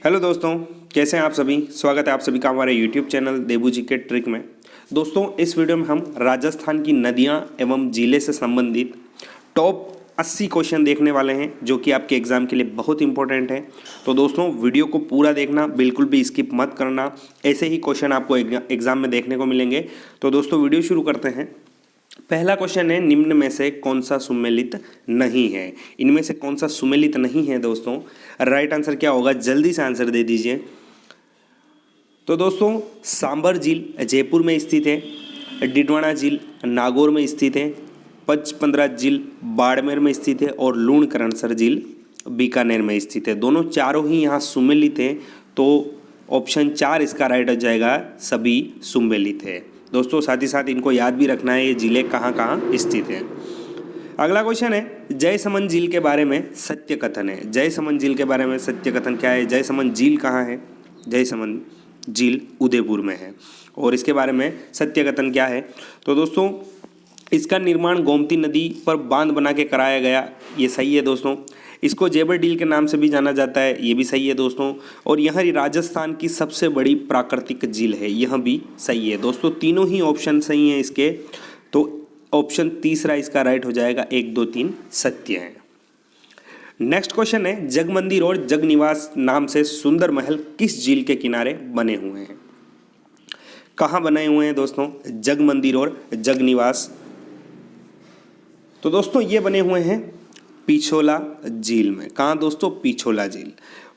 Hello दोस्तों, कैसे हैं आप सभी। स्वागत है आप सभी का हमारे यूट्यूब चैनल देबू जी के ट्रिक में। दोस्तों, इस वीडियो में हम राजस्थान की नदियां एवं जिले से संबंधित टॉप 80 क्वेश्चन देखने वाले हैं, जो कि आपके एग्जाम के लिए बहुत इंपॉर्टेंट है। तो दोस्तों, वीडियो को पूरा देखना, बिल्कुल भी स्किप मत करना। ऐसे ही क्वेश्चन आपको एग्जाम में देखने को मिलेंगे। तो दोस्तों, वीडियो शुरू करते हैं। पहला क्वेश्चन है, निम्न में से कौन सा सुमेलित नहीं है। इनमें से कौन सा सुमेलित नहीं है दोस्तों। राइट आंसर क्या होगा, जल्दी से आंसर दे दीजिए। तो दोस्तों, सांबर झील जयपुर में स्थित है, डिडवाना झील नागौर में स्थित है, पचपंद्रा झील बाड़मेर में स्थित है और लूणकरणसर झील बीकानेर में स्थित है। दोनों चारों ही यहाँ सुमेलित है, तो ऑप्शन 4 इसका राइट हो जाएगा, सभी सुमेलित है। दोस्तों, साथ ही साथ इनको याद भी रखना है, ये जिले कहाँ कहाँ स्थित हैं। अगला क्वेश्चन है, जयसमंद झील के बारे में सत्य कथन है। जयसमंद झील के बारे में सत्य कथन क्या है। जयसमंद झील कहाँ है। जयसमंद झील उदयपुर में है। और इसके बारे में सत्य कथन क्या है। तो दोस्तों, इसका निर्माण गोमती नदी पर बांध बना के कराया गया, ये सही है दोस्तों। इसको जेबर डील के नाम से भी जाना जाता है, ये भी सही है दोस्तों। और यह राजस्थान की सबसे बड़ी प्राकृतिक झील है, यह भी सही है दोस्तों। तीनों ही ऑप्शन सही हैं इसके, तो ऑप्शन तीसरा इसका राइट हो जाएगा। 1, 2, 3 सत्य है। नेक्स्ट क्वेश्चन है, जगमंदिर और जगनिवास नाम से सुंदर महल किस झील के किनारे बने हुए हैं। कहाँ बने हुए हैं दोस्तों, जगमंदिर और जगनिवास। तो दोस्तों, ये बने हुए हैं पिछोला झील में। कहाँ दोस्तों, पिछोला झील।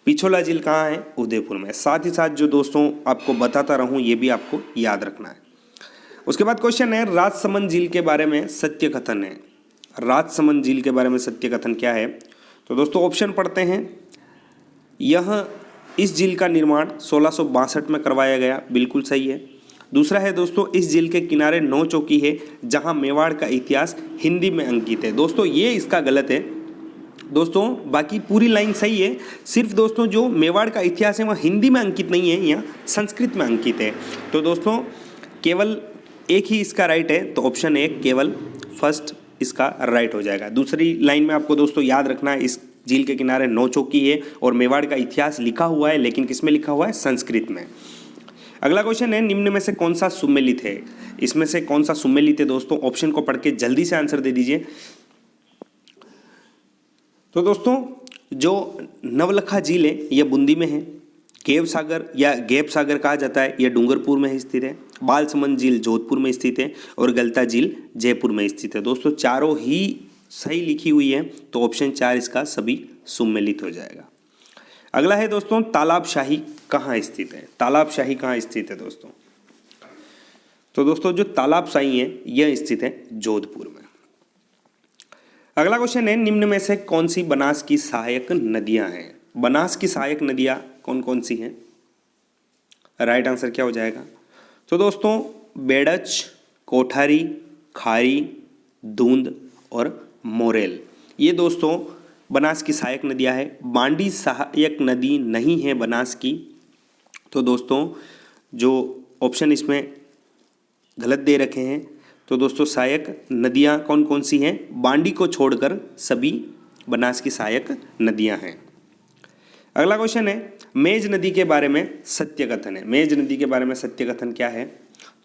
पिछोला झील कहाँ है, उदयपुर में। साथ ही साथ जो दोस्तों आपको बताता रहूं, ये भी आपको याद रखना है। उसके बाद क्वेश्चन है, राजसमंद झील के बारे में सत्य कथन है। राजसमंद झील के बारे में सत्य कथन क्या है। तो दोस्तों, ऑप्शन पढ़ते हैं। यह इस झील का निर्माण 1662 में करवाया गया, बिल्कुल सही है। दूसरा है दोस्तों, इस झील के किनारे 9 चौकी है, जहां मेवाड़ का इतिहास हिंदी में अंकित है। दोस्तों, ये इसका गलत है दोस्तों, बाकी पूरी लाइन सही है। सिर्फ दोस्तों, जो मेवाड़ का इतिहास है वह हिंदी में अंकित नहीं है, यहाँ संस्कृत में अंकित है। तो दोस्तों, केवल एक ही इसका राइट है, तो ऑप्शन 1 केवल फर्स्ट इसका राइट हो जाएगा। दूसरी लाइन में आपको दोस्तों याद रखना है, इस झील के किनारे 9 चौकी है और मेवाड़ का इतिहास लिखा हुआ है, लेकिन किस में लिखा हुआ है, संस्कृत में। अगला क्वेश्चन है, निम्न में से कौन सा सुमेलित है। इसमें से कौन सा सुमेलित है दोस्तों, ऑप्शन को पढ़ के जल्दी से आंसर दे दीजिए। तो दोस्तों, जो नवलखा झील है यह बूंदी में है। गेव सागर या गैप सागर कहा जाता है, यह डूंगरपुर में स्थित है। बालसमंद झील जोधपुर में स्थित है और गलता झील जयपुर में स्थित है। दोस्तों, चारों ही सही लिखी हुई है, तो ऑप्शन 4 इसका सभी सुमेलित हो जाएगा। अगला है दोस्तों, तालाबशाही कहाँ स्थित है। तालाबशाही कहाँ स्थित है दोस्तों। तो दोस्तों, जो तालाबशाही है यह स्थित है जोधपुर में। अगला क्वेश्चन है, निम्न में से कौन सी बनास की सहायक नदियां हैं। बनास की सहायक नदियां कौन कौन सी हैं। राइट आंसर क्या हो जाएगा। तो दोस्तों, बेड़च, कोठारी, खारी, धुंध और मोरेल, ये दोस्तों बनास की सहायक नदियां हैं। बांडी सहायक नदी नहीं है बनास की। तो दोस्तों, जो ऑप्शन इसमें गलत दे रखे हैं, तो दोस्तों सहायक नदियां कौन कौन सी हैं, बांडी को छोड़कर सभी बनास की सहायक नदियां हैं। अगला क्वेश्चन है, मेज नदी के बारे में सत्य कथन है। मेज नदी के बारे में सत्य कथन क्या है।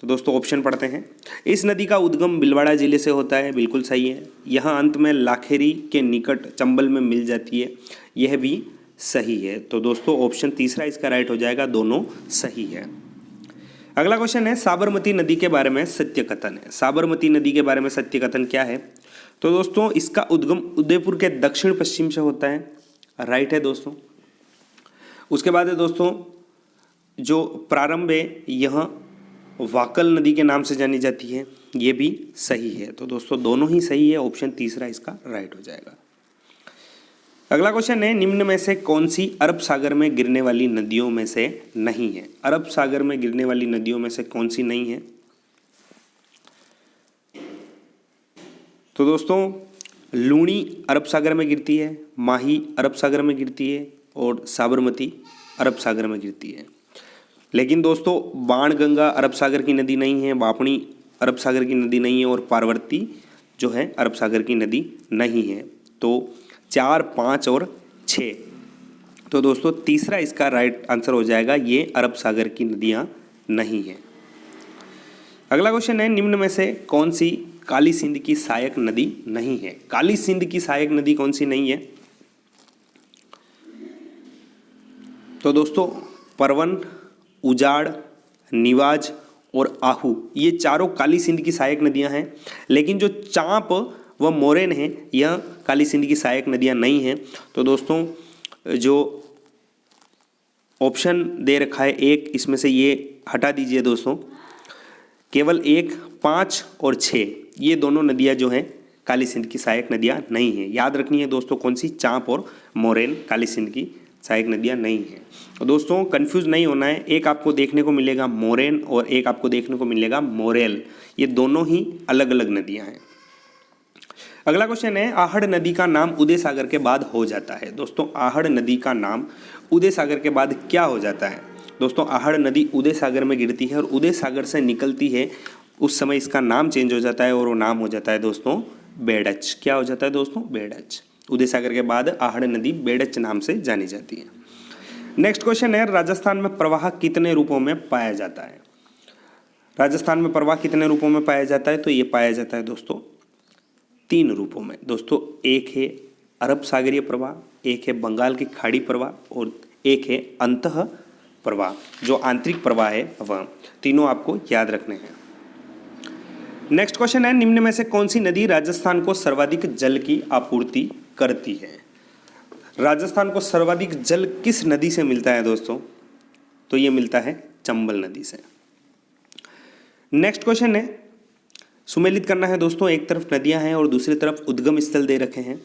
तो दोस्तों, ऑप्शन पढ़ते हैं। इस नदी का उद्गम भिलवाड़ा जिले से होता है, बिल्कुल सही है। यहाँ अंत में लाखेरी के निकट चंबल में मिल जाती है, यह भी सही है। तो दोस्तों, ऑप्शन तीसरा इसका राइट हो जाएगा, दोनों सही है। अगला क्वेश्चन है, साबरमती नदी के बारे में सत्य कथन है। साबरमती नदी के बारे में सत्य कथन क्या है। तो दोस्तों, इसका उद्गम उदयपुर के दक्षिण पश्चिम से होता है, राइट है दोस्तों। उसके बाद है दोस्तों, जो प्रारंभ है यह वाकल नदी के नाम से जानी जाती है, ये भी सही है। तो दोस्तों, दोनों ही सही है, ऑप्शन तीसरा इसका राइट हो जाएगा। अगला क्वेश्चन है, निम्न में से कौन सी अरब सागर में गिरने वाली नदियों में से नहीं है। अरब सागर में गिरने वाली नदियों में से कौन सी नहीं है। तो दोस्तों, लूणी अरब सागर में गिरती है, माही अरब सागर में गिरती है और साबरमती अरब सागर में गिरती है। लेकिन दोस्तों, बाणगंगा अरब सागर की नदी नहीं है, बापणी अरब सागर की नदी नहीं है और पार्वती जो है अरब सागर की नदी नहीं है। तो 4, 5 और 6 तो दोस्तों तीसरा इसका राइट आंसर हो जाएगा, ये अरब सागर की नदियाँ नहीं हैं। अगला क्वेश्चन है, निम्न में से कौन सी काली सिंध की सहायक नदी नहीं है? काली सिंध की सहायक नदी कौन सी नहीं है? तो दोस्तों परवन, उजाड़, निवाज और आहू, ये चारों काली सिंध की सहायक नदियां हैं। लेकिन जो चांप व मोरेन है यह काली सिंध की सहायक नदियां नहीं हैं। तो दोस्तों जो ऑप्शन दे रखा है एक, इसमें से ये हटा दीजिए दोस्तों। केवल 1, 5 और 6 ये दोनों नदियां जो हैं काली सिंध की सहायक नदियां नहीं हैं। याद रखनी है दोस्तों कौन सी, चांप और मोरेन काली सिंध की सहायक नदियां नहीं हैं। तो दोस्तों कंफ्यूज नहीं होना है, एक आपको देखने को मिलेगा मोरेन और एक आपको देखने को मिलेगा मोरेल, ये दोनों ही अलग अलग नदियां हैं। अगला क्वेश्चन है, आहड़ नदी का नाम उदय सागर के बाद हो जाता है। दोस्तों आहड़ नदी का नाम उदय सागर के बाद क्या हो जाता है? दोस्तों आहड़ नदी उदय सागर में गिरती है और उदय सागर से निकलती है, उस समय इसका नाम चेंज हो जाता है और वो नाम हो जाता है दोस्तों बेड़च। क्या हो जाता है दोस्तों? बेड़च। उदय सागर के बाद आहड़ नदी बेड़च नाम से जानी जाती है। नेक्स्ट क्वेश्चन है, राजस्थान में प्रवाह कितने रूपों में पाया जाता है? राजस्थान में प्रवाह कितने रूपों में पाया जाता है? तो ये पाया जाता है दोस्तों 3 रूपों में। दोस्तों एक है अरब सागरीय प्रवाह, एक है बंगाल की खाड़ी प्रवाह और एक है अंतः प्रवाह, जो आंतरिक प्रवाह है वह। तीनों आपको याद रखने हैं। नेक्स्ट क्वेश्चन है, निम्न में से कौन सी नदी राजस्थान को सर्वाधिक जल की आपूर्ति करती है? राजस्थान को सर्वाधिक जल किस नदी से मिलता है दोस्तों? तो ये मिलता है चंबल नदी से। नेक्स्ट क्वेश्चन है, सुमेलित करना है दोस्तों, एक तरफ नदियां हैं और दूसरी तरफ उद्गम स्थल दे रखे हैं।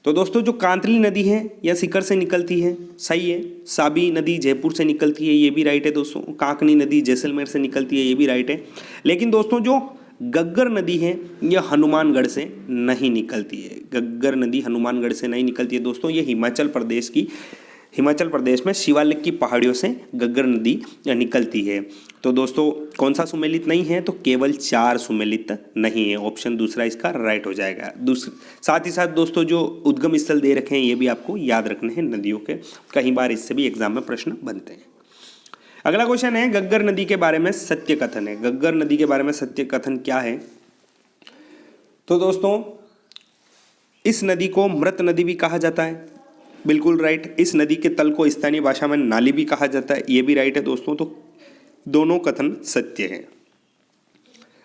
तो दोस्तों जो कांतली नदी है यह सीकर से निकलती है, सही है। साबी नदी जयपुर से निकलती है, ये भी राइट है दोस्तों। काकनी नदी जैसलमेर से निकलती है, ये भी राइट है। लेकिन दोस्तों जो गग्गर नदी है यह हनुमानगढ़ से नहीं निकलती है। गग्गर नदी हनुमानगढ़ से नहीं निकलती है दोस्तों, ये हिमाचल प्रदेश में शिवालिक की पहाड़ियों से गग्गर नदी निकलती है। तो दोस्तों कौन सा सुमेलित नहीं है? तो केवल 4 सुमेलित नहीं है। ऑप्शन दूसरा इसका राइट हो जाएगा। साथ ही साथ दोस्तों जो उद्गम स्थल दे रखे हैं ये भी आपको याद रखने हैं नदियों के, कई बार इससे भी एग्जाम में प्रश्न बनते हैं। अगला क्वेश्चन है, गग्गर नदी के बारे में सत्य कथन है। गग्गर नदी के बारे में सत्य कथन क्या है? तो दोस्तों इस नदी को मृत नदी भी कहा जाता है, बिल्कुल राइट। इस नदी के तल को स्थानीय भाषा में नाली भी कहा जाता है, ये भी राइट है दोस्तों। तो दोनों कथन सत्य हैं।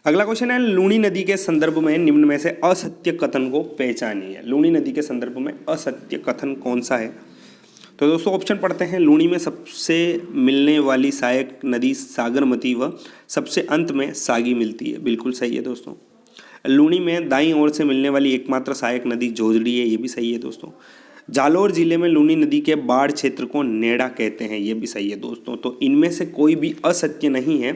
अगला क्वेश्चन है, लूणी नदी के संदर्भ में निम्न में से असत्य कथन को पहचानिए। लूणी नदी के संदर्भ में असत्य कथन कौन सा है? तो दोस्तों ऑप्शन पढ़ते हैं। लूणी में सबसे मिलने वाली सहायक नदी सागरमती व सबसे अंत में सागी मिलती है, बिल्कुल सही है दोस्तों। लूणी में दाईं ओर से मिलने वाली एकमात्र सहायक नदी जोजड़ी है, ये भी सही है दोस्तों। जालौर जिले में लूणी नदी के बाढ़ क्षेत्र को नेड़ा कहते हैं, ये भी सही है दोस्तों। तो इनमें से कोई भी असत्य नहीं है,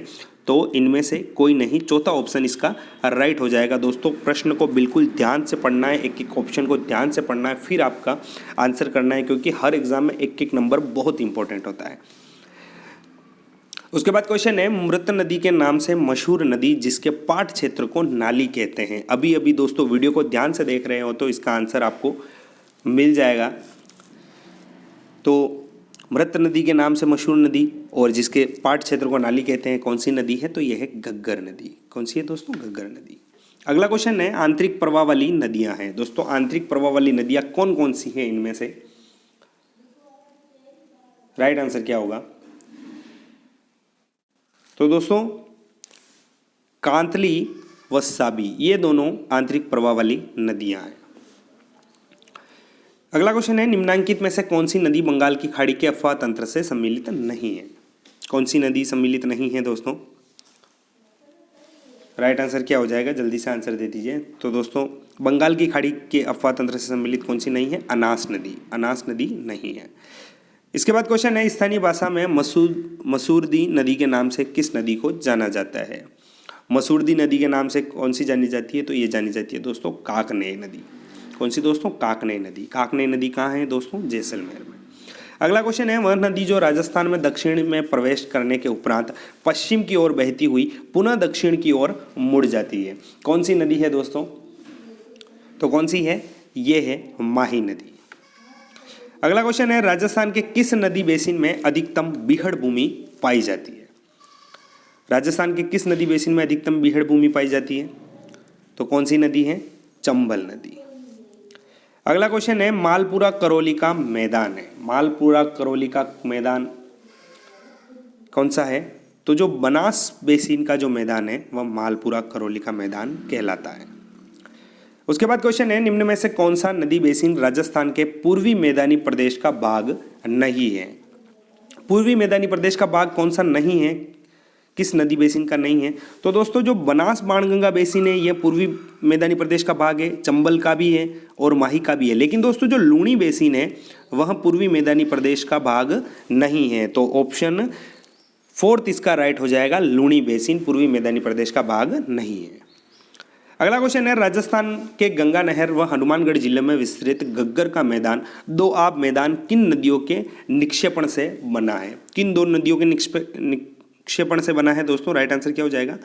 तो इनमें से कोई नहीं, चौथा ऑप्शन इसका राइट हो जाएगा दोस्तों। प्रश्न को बिल्कुल ध्यान से पढ़ना है, एक एक ऑप्शन को ध्यान से पढ़ना है, फिर आपका आंसर करना है, क्योंकि हर एग्जाम में एक एक नंबर बहुत इंपॉर्टेंट होता है। उसके बाद क्वेश्चन है, मृत नदी के नाम से मशहूर नदी जिसके पाट क्षेत्र को नाली कहते हैं। अभी अभी दोस्तों वीडियो को ध्यान से देख रहे हो तो इसका आंसर आपको मिल जाएगा। तो मृत नदी के नाम से मशहूर नदी और जिसके पाट क्षेत्र को नाली कहते हैं, कौन सी नदी है? तो यह है गग्गर नदी। कौन सी है दोस्तों? गग्गर नदी। अगला क्वेश्चन है, आंतरिक प्रवाह वाली नदियां हैं। दोस्तों आंतरिक प्रवाह वाली नदियां कौन कौन सी हैं इनमें से? राइट आंसर क्या होगा? तो दोस्तों कांतली व साबी, ये दोनों आंतरिक प्रवाह वाली नदियां हैं। अगला क्वेश्चन है, निम्नांकित में से कौन सी नदी बंगाल की खाड़ी के अफवाह तंत्र से सम्मिलित नहीं है? कौन सी नदी सम्मिलित नहीं है दोस्तों? राइट आंसर क्या हो जाएगा? जल्दी से आंसर दे दीजिए। तो दोस्तों बंगाल की खाड़ी के अफवाह तंत्र से सम्मिलित कौन सी नहीं है? अनास नदी। अनास नदी नहीं है। इसके बाद क्वेश्चन है, स्थानीय भाषा में मसूरदी नदी के नाम से किस नदी को जाना जाता है? मसूरदी नदी के नाम से कौन सी जानी जाती है? तो ये जानी जाती है दोस्तों काकनेय नदी। कौन सी दोस्तों? काकनेय नदी। काकनेय नदी कहाँ है दोस्तों? जैसलमेर में। अगला क्वेश्चन है, वह नदी जो राजस्थान में दक्षिण में प्रवेश करने के उपरांत पश्चिम की ओर बहती हुई पुनः दक्षिण की ओर मुड़ जाती है, कौन सी नदी है दोस्तों? तो कौन सी है? ये है माही नदी। अगला क्वेश्चन है, राजस्थान के किस नदी बेसिन में अधिकतम बीहड़ भूमि पाई जाती है? राजस्थान के किस नदी बेसिन में अधिकतम बीहड़ भूमि पाई जाती है? तो कौन सी नदी है? चंबल नदी। अगला क्वेश्चन है, मालपुरा करौली का मैदान है, मालपुरा करौली का मैदान कौन सा है? तो जो बनास बेसिन का जो मैदान है वह मालपुरा करौली का मैदान कहलाता है। उसके बाद क्वेश्चन है, निम्न में से कौन सा नदी बेसिन राजस्थान के पूर्वी मैदानी प्रदेश का भाग नहीं है? पूर्वी मैदानी प्रदेश का भाग कौन सा नहीं है, किस नदी बेसिन का नहीं है? तो दोस्तों जो बनास बाणगंगा बेसिन है यह पूर्वी मैदानी प्रदेश का भाग है, चंबल का भी है और माही का भी है। लेकिन दोस्तों जो लूणी बेसिन है वह पूर्वी मैदानी प्रदेश का भाग नहीं है। तो ऑप्शन 4 इसका राइट हो जाएगा, लूणी बेसिन पूर्वी मैदानी प्रदेश का भाग नहीं है। अगला क्वेश्चन है, राजस्थान के गंगा नहर व हनुमानगढ़ जिले में विस्तृत गग्गर का मैदान दोआब मैदान किन नदियों के निक्षेपण से बना है? किन दो नदियों के निक्षेपण से बना है दोस्तों? राइट आंसर क्या हो जाएगा?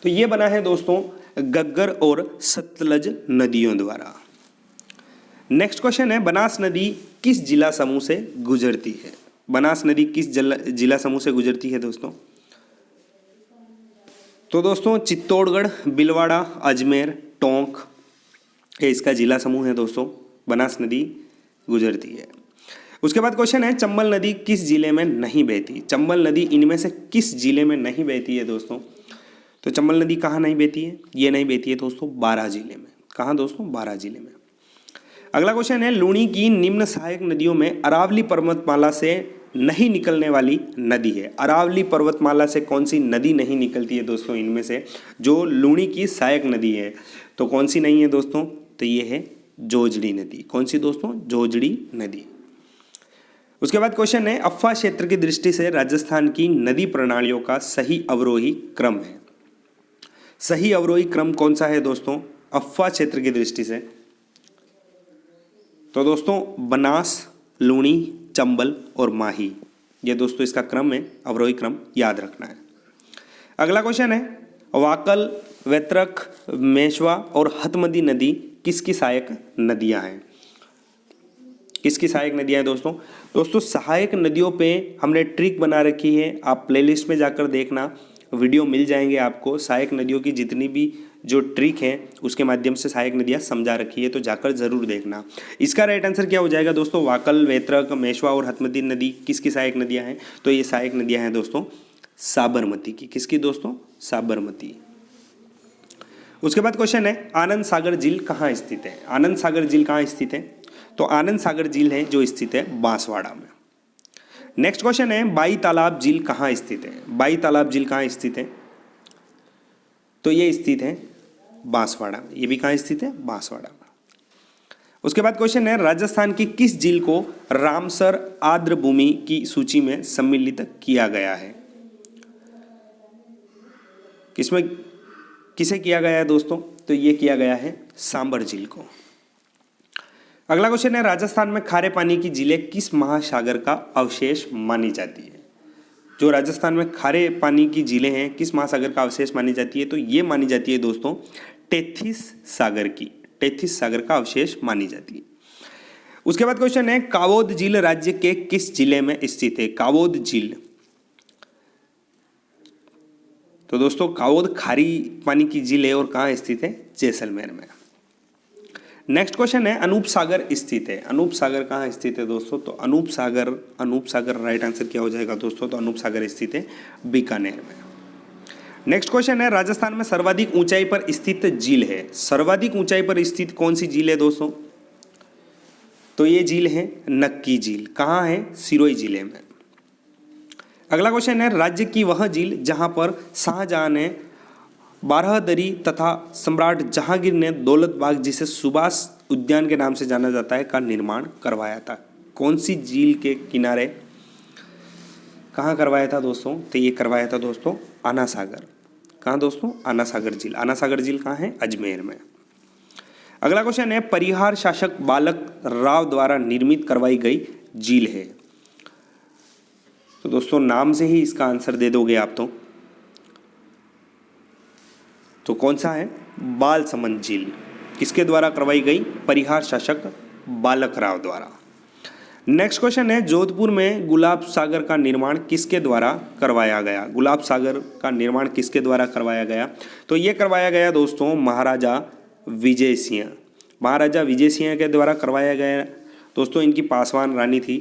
तो ये बना है दोस्तों गग्गर और सतलज नदियों द्वारा। नेक्स्ट क्वेश्चन है, बनास नदी किस जिला समूह से गुजरती है? बनास नदी किस जिला समूह से गुजरती है दोस्तों? तो दोस्तों चित्तौड़गढ़, भीलवाड़ा, अजमेर, टोंक ये इसका जिला समूह है दोस्तों, बनास नदी गुजरती है। उसके बाद क्वेश्चन है, चंबल नदी किस जिले में नहीं बहती? चंबल नदी इनमें से किस जिले में नहीं बहती है दोस्तों? तो चंबल नदी कहाँ नहीं बहती है? ये नहीं बहती है दोस्तों बारां जिले में। कहाँ दोस्तों? बारां जिले में। अगला क्वेश्चन है, लूणी की निम्न सहायक नदियों में अरावली पर्वतमाला से नहीं निकलने वाली नदी है। अरावली पर्वतमाला से कौन सी नदी नहीं निकलती है दोस्तों इनमें से, जो लूणी की सहायक नदी है? तो कौन सी नहीं है दोस्तों? तो ये है जोजड़ी नदी। कौन सी दोस्तों? जोजड़ी नदी। उसके बाद क्वेश्चन है, अफ़वा क्षेत्र की दृष्टि से राजस्थान की नदी प्रणालियों का सही अवरोही क्रम है। सही अवरोही क्रम कौन सा है दोस्तों अफ़वा क्षेत्र की दृष्टि से? तो दोस्तों बनास, लूणी, चंबल और माही, ये दोस्तों इसका क्रम है, अवरोही क्रम याद रखना है। अगला क्वेश्चन है, वाकल, वैतरक, मेशवा और हतमदी नदी किसकी सहायक नदियां हैं? किसकी सहायक नदियां हैं दोस्तों? दोस्तों सहायक नदियों पे हमने ट्रिक बना रखी है, आप प्लेलिस्ट में जाकर देखना, वीडियो मिल जाएंगे आपको। सहायक नदियों की जितनी भी जो ट्रिक है उसके माध्यम से सहायक नदियाँ समझा रखी है, तो जाकर जरूर देखना। इसका राइट आंसर क्या हो जाएगा दोस्तों? वाकल, वेत्रक, मेशवा और हतमदी नदी किसकी सहायक नदियाँ हैं? तो ये सहायक नदियाँ हैं दोस्तों साबरमती की। किसकी दोस्तों? साबरमती। उसके बाद क्वेश्चन है, आनंद सागर झील कहाँ स्थित है? आनंद सागर झील कहाँ स्थित है? तो आनंद सागर झील है जो स्थित है बांसवाड़ा में। नेक्स्ट क्वेश्चन है, बाई तालाब झील कहाँ स्थित है? बाई तालाब झील कहाँ स्थित है? तो ये स्थित है बांसवाड़ा में। ये भी कहाँ स्थित है? बांसवाड़ा में। उसके बाद क्वेश्चन है, राजस्थान की किस झील को रामसर आर्द्र भूमि की सूची में सम्मिलित किया गया है? किसमें किसे किया गया है दोस्तों? तो ये किया गया है सांबर झील को। अगला क्वेश्चन है, राजस्थान में खारे पानी की झीलें किस महासागर का अवशेष मानी जाती है? जो राजस्थान में खारे पानी की झीलें हैं किस महासागर का अवशेष मानी जाती है? तो ये मानी जाती है दोस्तों टेथिस सागर की। टेथिस सागर का अवशेष मानी जाती है। उसके बाद क्वेश्चन है, कावोद झील राज्य के किस जिले में स्थित है? कावोद झील, तो दोस्तों कावोद खारी पानी की झील है और कहाँ स्थित है? जैसलमेर में। नेक्स्ट क्वेश्चन है, अनूप सागर स्थित है। अनूप सागर कहाँ स्थित है दोस्तों? तो अनूप सागर राइट आंसर क्या हो जाएगा दोस्तों? तो अनूप सागर स्थित है बीकानेर में। नेक्स्ट क्वेश्चन है, राजस्थान में सर्वाधिक ऊंचाई पर स्थित झील है। सर्वाधिक ऊंचाई पर स्थित कौन सी झील है दोस्तों? तो ये झील है नक्की झील। कहाँ है? सिरोही जिले में। अगला क्वेश्चन है, राज्य की वह झील जहां पर शाहजहां ने बारहदरी तथा सम्राट जहांगीर ने दौलत बाग, जिसे सुभाष उद्यान के नाम से जाना जाता है, का निर्माण करवाया था। कौन सी झील के किनारे कहाँ करवाया था दोस्तों? तो ये करवाया था दोस्तों आना सागर। कहाँ दोस्तों? आना सागर झील। आना सागर झील कहाँ है? अजमेर में। अगला क्वेश्चन है, परिहार शासक बालक राव द्वारा निर्मित करवाई गई झील है। तो दोस्तों नाम से ही इसका आंसर दे दोगे आप तो कौन सा है? बालसमंद झील। किसके द्वारा करवाई गई? परिहार शासक बालक राव द्वारा। नेक्स्ट क्वेश्चन है, जोधपुर में गुलाब सागर का निर्माण किसके द्वारा करवाया गया? गुलाब सागर का निर्माण किसके द्वारा करवाया गया? तो ये करवाया गया दोस्तों महाराजा विजय सिंह। महाराजा विजय सिंह के द्वारा करवाया गया दोस्तों। इनकी पासवान रानी थी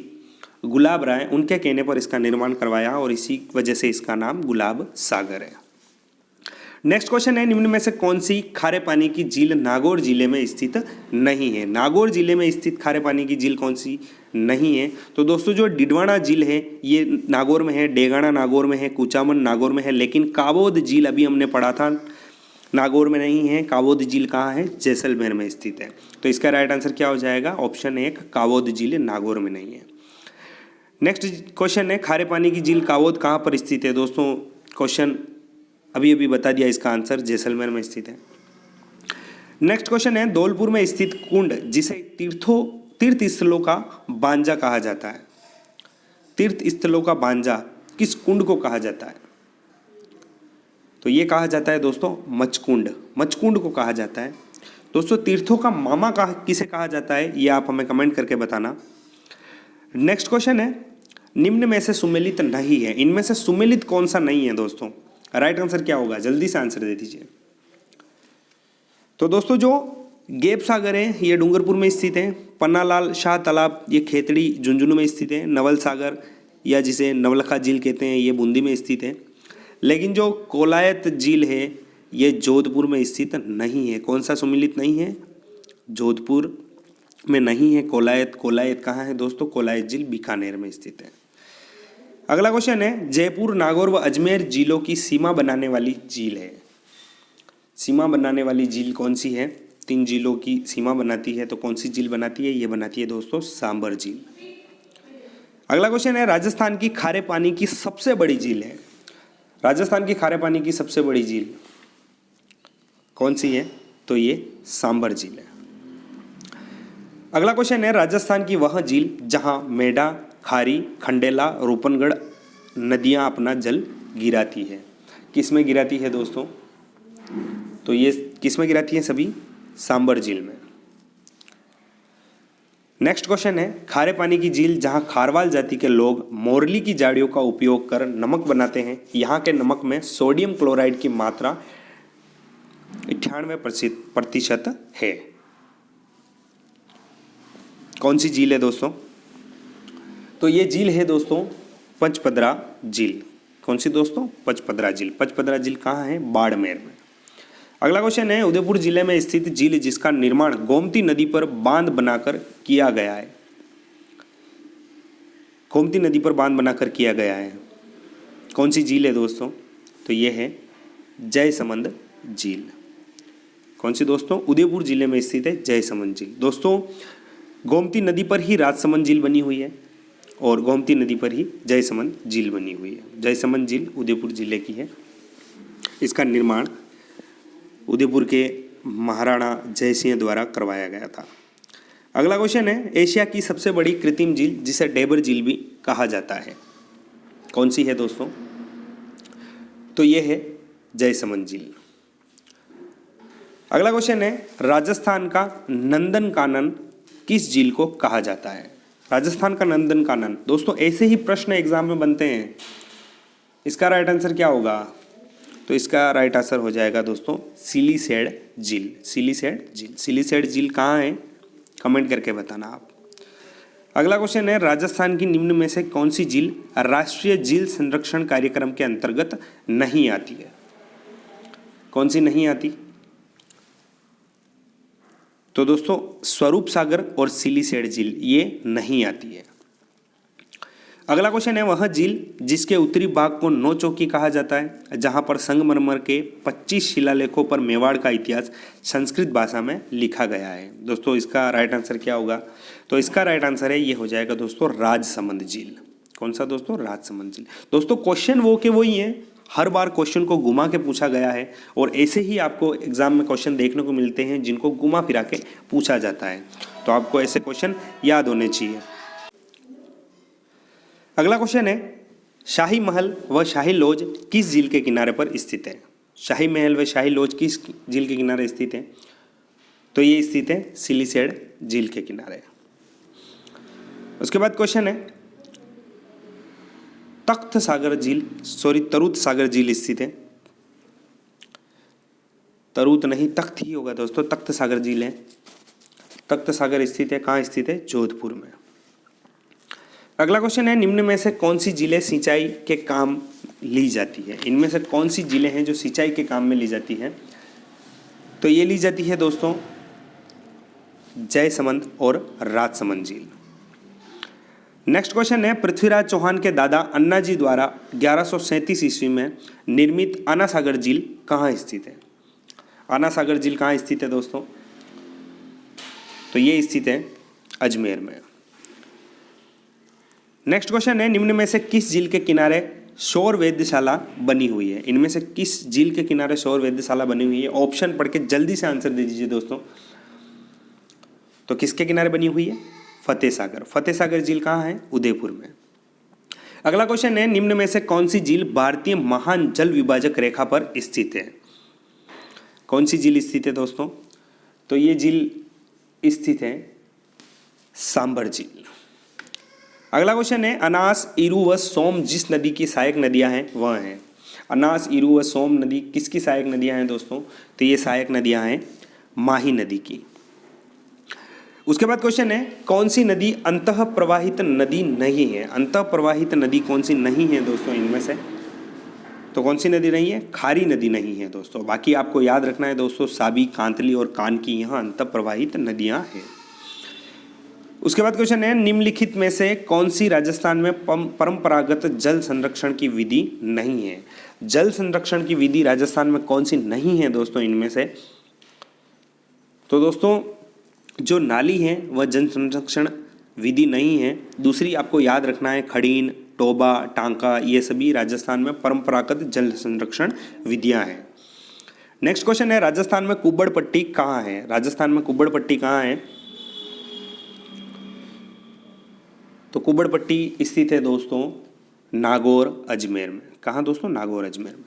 गुलाब राय, उनके कहने पर इसका निर्माण करवाया और इसी वजह से इसका नाम गुलाब सागर है। नेक्स्ट क्वेश्चन है, निम्न में से कौन सी खारे पानी की झील नागौर जिले में स्थित नहीं है? नागौर जिले में स्थित खारे पानी की झील कौन सी नहीं है? तो दोस्तों जो डिडवाना झील है ये नागौर में है, डेगाना नागौर में है, कुचामन नागौर में है, लेकिन काबोद झील अभी हमने पढ़ा था नागौर में नहीं है। काबोद झील कहाँ है? जैसलमेर में स्थित है। तो इसका राइट आंसर क्या हो जाएगा? ऑप्शन 1 काबोद झील नागौर में नहीं है। नेक्स्ट क्वेश्चन है, खारे पानी की झील काबोद कहाँ पर स्थित है? दोस्तों क्वेश्चन अभी अभी बता दिया, इसका आंसर जैसलमेर में स्थित है। नेक्स्ट क्वेश्चन है, धौलपुर में स्थित कुंड जिसे तीर्थ स्थलों का बांजा कहा जाता है, तीर्थ स्थलों का बांजा किस कुंड को कहा जाता है? तो ये कहा जाता है दोस्तों मचकुंड, मचकुंड को कहा जाता है। दोस्तों तीर्थों का मामा किसे कहा जाता है, ये आप हमें कमेंट करके बताना। नेक्स्ट क्वेश्चन है, निम्न में से सुमेलित नहीं है, इनमें से सुमेलित कौन सा नहीं है दोस्तों? राइट आंसर क्या होगा? जल्दी से आंसर दे दीजिए। तो दोस्तों जो गेप सागर है ये डूंगरपुर में स्थित है, पन्नालाल शाह तालाब ये खेतड़ी झुंझुनू में स्थित है, नवल सागर या जिसे नवलखा झील कहते हैं ये बूंदी में स्थित है, लेकिन जो कोलायत झील है ये जोधपुर में स्थित नहीं है। कौन सा सुमेलित नहीं है? जोधपुर में नहीं है कोलायत। कोलायत कहाँ है दोस्तों? कोलायत झील बीकानेर में स्थित है। अगला क्वेश्चन है, जयपुर नागौर व अजमेर झीलों की सीमा बनाने वाली झील है। सीमा बनाने वाली झील कौन सी है? 3 झीलों की सीमा बनाती है, तो कौन सी झील बनाती है? ये बनाती है दोस्तों सांबर झील। अगला क्वेश्चन है, राजस्थान की खारे पानी की सबसे बड़ी झील है। राजस्थान की खारे पानी की सबसे बड़ी झील कौन सी है? तो ये सांबर झील है। अगला क्वेश्चन है, राजस्थान की वह झील जहां मेढा, खारी, खंडेला, रूपनगढ़ नदियां अपना जल गिराती है, किस में गिराती है दोस्तों? तो ये किस में गिराती है? सभी सांबर झील में। नेक्स्ट क्वेश्चन है, खारे पानी की झील जहां खारवाल जाति के लोग मोरली की झाड़ियों का उपयोग कर नमक बनाते हैं, यहाँ के नमक में सोडियम क्लोराइड की मात्रा 98% है। कौन सी झील है दोस्तों? तो ये झील है दोस्तों पचपदरा झील। कौन सी दोस्तों? पचपदरा झील। पचपदरा झील कहाँ है? बाड़मेर में। अगला क्वेश्चन है, उदयपुर जिले में स्थित झील जिसका निर्माण गोमती नदी पर बांध बनाकर किया गया है। गोमती नदी पर बांध बनाकर किया गया है, कौन सी झील है दोस्तों? तो ये है जयसमंद झील। कौन सी दोस्तों? उदयपुर जिले में स्थित है जयसमंद झील। दोस्तों गोमती नदी पर ही राजसमंद झील बनी हुई है और गोमती नदी पर ही जयसमंद झील बनी हुई है। जयसमंद झील उदयपुर जिले की है। इसका निर्माण उदयपुर के महाराणा जयसिंह द्वारा करवाया गया था। अगला क्वेश्चन है, एशिया की सबसे बड़ी कृत्रिम झील जिसे डेबर झील भी कहा जाता है, कौन सी है दोस्तों? तो ये है जयसमंद झील। अगला क्वेश्चन है, राजस्थान का नंदनकानन किस झील को कहा जाता है? राजस्थान का नंदनकानन। दोस्तों ऐसे ही प्रश्न एग्जाम में बनते हैं, इसका राइट आंसर क्या होगा? तो इसका राइट आंसर हो जाएगा दोस्तों सिलीसेड झील। सिलीसेड झील। सिलीसेड झील कहाँ है? कमेंट करके बताना आप। अगला क्वेश्चन है, राजस्थान की निम्न में से कौन सी झील राष्ट्रीय झील संरक्षण कार्यक्रम के अंतर्गत नहीं आती है? कौन सी नहीं आती? तो दोस्तों स्वरूप सागर और सिलीसेड झील ये नहीं आती है। अगला क्वेश्चन है, वह झील जिसके उत्तरी भाग को नौचौकी कहा जाता है, जहां पर संगमरमर के 25 शिलालेखों पर मेवाड़ का इतिहास संस्कृत भाषा में लिखा गया है। दोस्तों इसका राइट आंसर क्या होगा? तो इसका राइट आंसर है, ये हो जाएगा दोस्तों राजसमंद झील। कौन सा दोस्तों? राजसमंद झील। दोस्तों क्वेश्चन वो के वही है, हर बार क्वेश्चन को घुमा के पूछा गया है और ऐसे ही आपको एग्जाम में क्वेश्चन देखने को मिलते हैं जिनको घुमा फिरा के पूछा जाता है, तो आपको ऐसे क्वेश्चन याद होने चाहिए। अगला क्वेश्चन है, शाही महल व शाही लॉज किस झील के किनारे पर स्थित है? शाही महल व शाही लॉज किस झील के किनारे स्थित है? तो ये स्थित है सिलीसेड झील के किनारे। उसके बाद क्वेश्चन है तख्त सागर झील, सॉरी तरुत सागर झील स्थित है, तरुत नहीं तख्त ही होगा दोस्तों, तख्त सागर झील है, तख्त सागर स्थित है, कहाँ स्थित है? जोधपुर में। अगला क्वेश्चन है निम्न में से कौन सी जिले सिंचाई के काम ली जाती है? इनमें से कौन सी जिले हैं जो सिंचाई के काम में ली जाती हैं? तो ये ली जाती है दोस्तों जयसमंद और राजसमंद झील। नेक्स्ट क्वेश्चन है पृथ्वीराज चौहान के दादा अन्ना जी द्वारा 1137 ईस्वी में निर्मित आना सागर झील कहाँ स्थित है? आना सागर झील कहाँ स्थित है दोस्तों? तो ये स्थित है अजमेर में। नेक्स्ट क्वेश्चन है निम्न में से किस झील के किनारे सौर वेधशाला बनी हुई है? इनमें से किस झील के किनारे सौर वेधशाला बनी हुई है? ऑप्शन पढ़ के जल्दी से आंसर दे दीजिए दोस्तों। तो किसके किनारे बनी हुई है? फतेह सागर। फतेह सागर झील कहाँ है? उदयपुर में। अगला क्वेश्चन है निम्न में से कौन सी झील भारतीय महान जल विभाजक रेखा पर स्थित है? कौन सी झील स्थित है दोस्तों? तो ये झील स्थित है सांभर झील। अगला क्वेश्चन है अनास, इरु व सोम जिस नदी की सहायक नदियां हैं वह हैं। अनास, इरु व सोम नदी किसकी सहायक नदियां हैं दोस्तों? तो ये सहायक नदियां हैं माही नदी की। उसके बाद क्वेश्चन है कौन सी नदी अंतः प्रवाहित नदी नहीं है? अंतः प्रवाहित नदी कौन सी नहीं है दोस्तों इनमें से? तो कौन सी नदी नहीं है? खारी नदी नहीं है दोस्तों। बाकी आपको याद रखना है दोस्तों साबी, कांतली और कानकी यहाँ अंतः प्रवाहित नदियाँ हैं। उसके बाद क्वेश्चन है निम्नलिखित में से कौन सी राजस्थान में परंपरागत जल संरक्षण की विधि नहीं है? जल संरक्षण की विधि राजस्थान में कौन सी नहीं है दोस्तों इनमें से? तो दोस्तों जो नाली है वह जल संरक्षण विधि नहीं है। दूसरी आपको याद रखना है खड़ीन, टोबा, टांका, ये सभी राजस्थान में परंपरागत जल संरक्षण विधियां हैं। नेक्स्ट क्वेश्चन है राजस्थान में कुब्बड़ पट्टी कहाँ है? राजस्थान में कुब्बड़ पट्टी कहाँ है? तो कुब्बड़ पट्टी स्थित है दोस्तों नागौर अजमेर में। कहाँ दोस्तों? नागौर अजमेर में।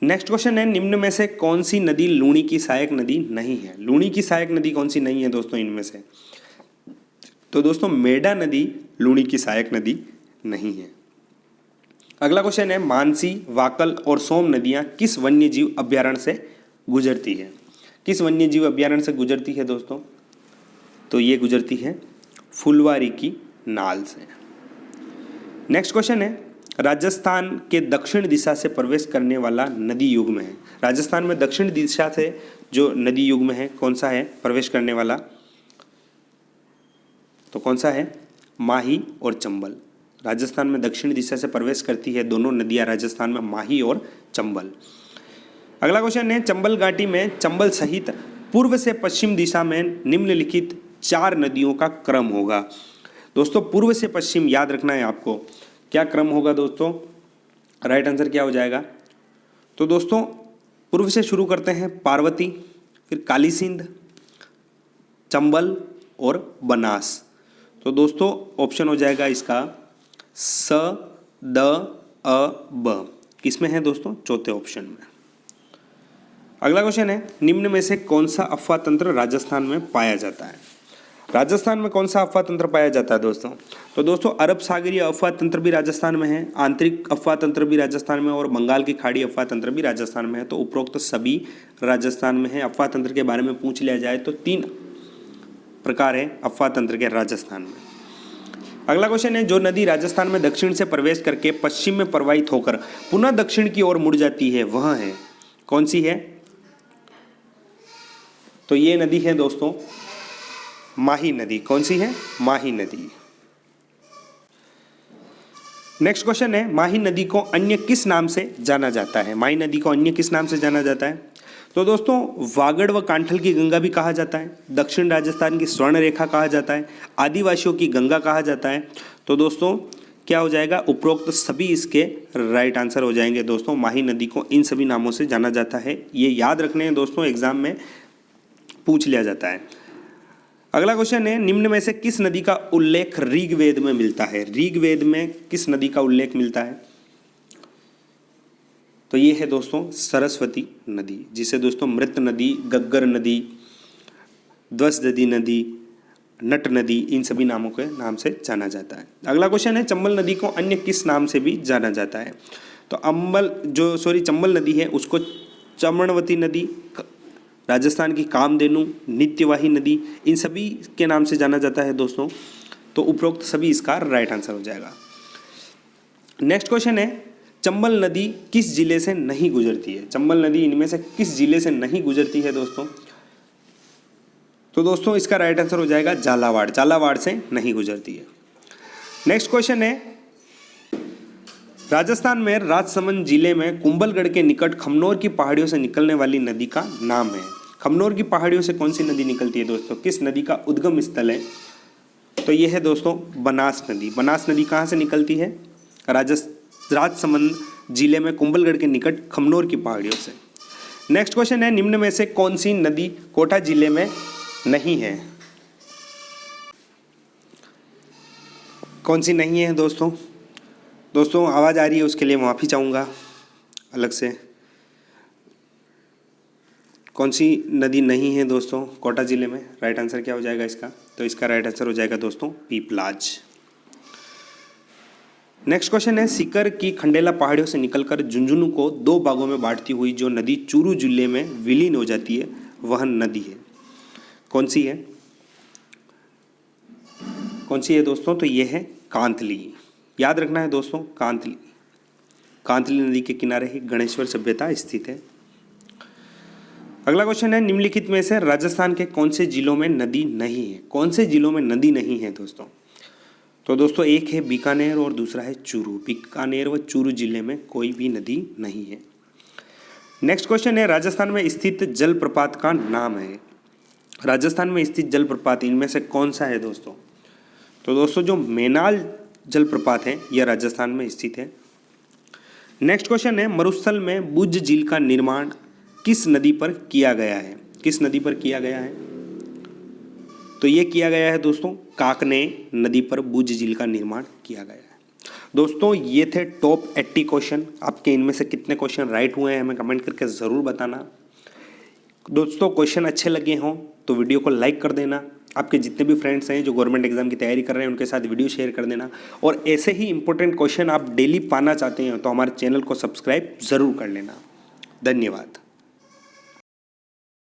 नेक्स्ट क्वेश्चन है निम्न में से कौन सी नदी लूणी की सहायक नदी नहीं है? लूणी की सहायक नदी कौन सी नहीं है दोस्तों इनमें से? तो दोस्तों मेडा नदी लूणी की सहायक नदी नहीं है। अगला क्वेश्चन है मानसी, वाकल और सोम नदियां किस वन्यजीव अभ्यारण्य से गुजरती है? किस वन्यजीव अभ्यारण्य से गुजरती है दोस्तों? तो ये गुजरती है फुलवारी की नाल से। नेक्स्ट क्वेश्चन है राजस्थान के दक्षिण दिशा से प्रवेश करने वाला नदी युग्म है। राजस्थान में दक्षिण दिशा से जो नदी युग्म है कौन सा है प्रवेश करने वाला? तो कौन सा है? माही और चंबल। राजस्थान में दक्षिण दिशा से प्रवेश करती है दोनों नदियां राजस्थान में, माही और चंबल। अगला क्वेश्चन है चंबल घाटी में चंबल सहित पूर्व से पश्चिम दिशा में निम्नलिखित 4 नदियों का क्रम होगा। दोस्तों पूर्व से पश्चिम याद रखना है आपको, क्या क्रम होगा दोस्तों? राइट आंसर क्या हो जाएगा? तो दोस्तों पूर्व से शुरू करते हैं पार्वती, फिर काली सिंध, चंबल और बनास। तो दोस्तों ऑप्शन हो जाएगा इसका स, द, अ, ब। किसमें है दोस्तों? चौथे ऑप्शन में। अगला क्वेश्चन है निम्न में से कौन सा अफवाह तंत्र राजस्थान में पाया जाता है? राजस्थान में कौन सा अफवाह तंत्र पाया जाता है दोस्तों? तो दोस्तों अरब सागरीय अफवाह तंत्र भी राजस्थान में है, आंतरिक अफवाह तंत्र भी राजस्थान में और बंगाल की खाड़ी अफवाह तंत्र भी राजस्थान में है। तो उपरोक्त सभी राजस्थान में है। अफवाह तंत्र के बारे में पूछ लिया जाए तो 3 प्रकार है अफवाह तंत्र के राजस्थान में। अगला क्वेश्चन है जो नदी राजस्थान में दक्षिण से प्रवेश करके पश्चिम में प्रवाहित होकर पुनः दक्षिण की ओर मुड़ जाती है वह है कौन सी है? तो ये नदी है दोस्तों माही नदी। कौन सी है? माही नदी। नेक्स्ट क्वेश्चन है माही नदी को अन्य किस नाम से जाना जाता है? माही नदी को अन्य किस नाम से जाना जाता है? तो दोस्तों वागड़ व कांठल की गंगा भी कहा जाता है, दक्षिण राजस्थान की स्वर्ण रेखा कहा जाता है, आदिवासियों की गंगा कहा जाता है। तो दोस्तों क्या हो जाएगा? उपरोक्त सभी इसके राइट आंसर हो जाएंगे दोस्तों। माही नदी को इन सभी नामों से जाना जाता है। ये याद रखने हैं दोस्तों, एग्जाम में पूछ लिया जाता है। अगला क्वेश्चन है निम्न में से किस नदी का उल्लेख ऋग्वेद में मिलता है? ऋग्वेद में किस नदी का उल्लेख मिलता है? तो ये है दोस्तों सरस्वती नदी, जिसे दोस्तों मृत नदी, गग्गर नदी, ध्वजदधी नदी, नट नदी, इन सभी नामों के नाम से जाना जाता है। अगला क्वेश्चन है, चंबल नदी को अन्य किस नाम से भी जाना जाता है? तो चंबल नदी है उसको चमनवती नदी, राजस्थान की कामधेनु, नित्यवाही नदी, इन सभी के नाम से जाना जाता है दोस्तों। तो उपरोक्त सभी इसका राइट आंसर हो जाएगा। नेक्स्ट क्वेश्चन है, चंबल नदी किस जिले से नहीं गुजरती है? चंबल नदी इनमें से किस जिले से नहीं गुजरती है दोस्तों? तो दोस्तों इसका राइट आंसर हो जाएगा झालावाड़। झालावाड़ से नहीं गुजरती है। नेक्स्ट क्वेश्चन है, राजस्थान में राजसमंद जिले में कुंभलगढ़ के निकट खमनोर की पहाड़ियों से निकलने वाली नदी का नाम है। खमनोर की पहाड़ियों से कौन सी नदी निकलती है दोस्तों? किस नदी का उद्गम स्थल है? तो यह है दोस्तों बनास नदी। बनास नदी कहाँ से निकलती है? राजसमंद जिले में कुंभलगढ़ के निकट खमनोर की पहाड़ियों से। नेक्स्ट क्वेश्चन है, निम्न में से कौन सी नदी कोटा जिले में नहीं है? कौन सी नहीं है दोस्तों? दोस्तों आवाज़ आ रही है उसके लिए माफ़ी चाहूँगा अलग से। कौन सी नदी नहीं है दोस्तों कोटा ज़िले में? राइट आंसर क्या हो जाएगा इसका? तो इसका राइट आंसर हो जाएगा दोस्तों पीपलाज। नेक्स्ट क्वेश्चन है, सीकर की खंडेला पहाड़ियों से निकलकर झुंझुनू को दो भागों में बांटती हुई जो नदी चूरू जिले में विलीन हो जाती है वह नदी है, कौन सी है? कौन सी है दोस्तों? तो ये है कांतली। याद रखना है दोस्तों, कांतली। कांतली नदी के किनारे ही गणेश्वर सभ्यता स्थित है। अगला क्वेश्चन है, निम्नलिखित में से राजस्थान के कौन से जिलों में नदी नहीं है? कौन से जिलों में नदी नहीं है दोस्तों? तो दोस्तों एक है बीकानेर और दूसरा है चूरू। बीकानेर व चूरू जिले में कोई भी नदी नहीं है। नेक्स्ट क्वेश्चन है, राजस्थान में स्थित जलप्रपात का नाम है। राजस्थान में स्थित जलप्रपात इनमें से कौन सा है दोस्तों? तो दोस्तों जो मेनाल जलप्रपात है यह राजस्थान में स्थित है। नेक्स्ट क्वेश्चन है, मरुस्थल में बुज झील का निर्माण किस नदी पर किया गया है? किस नदी पर किया गया है? तो ये किया गया है दोस्तों काकने नदी पर बुज झील का निर्माण किया गया है। दोस्तों ये थे टॉप 80 क्वेश्चन। आपके इनमें से कितने क्वेश्चन राइट हुए हैं हमें कमेंट करके ज़रूर बताना। दोस्तों क्वेश्चन अच्छे लगे हों तो वीडियो को लाइक कर देना। आपके जितने भी फ्रेंड्स हैं जो गवर्नमेंट एग्जाम की तैयारी कर रहे हैं उनके साथ वीडियो शेयर कर देना। और ऐसे ही इंपॉर्टेंट क्वेश्चन आप डेली पाना चाहते हैं तो हमारे चैनल को सब्सक्राइब ज़रूर कर लेना। धन्यवाद।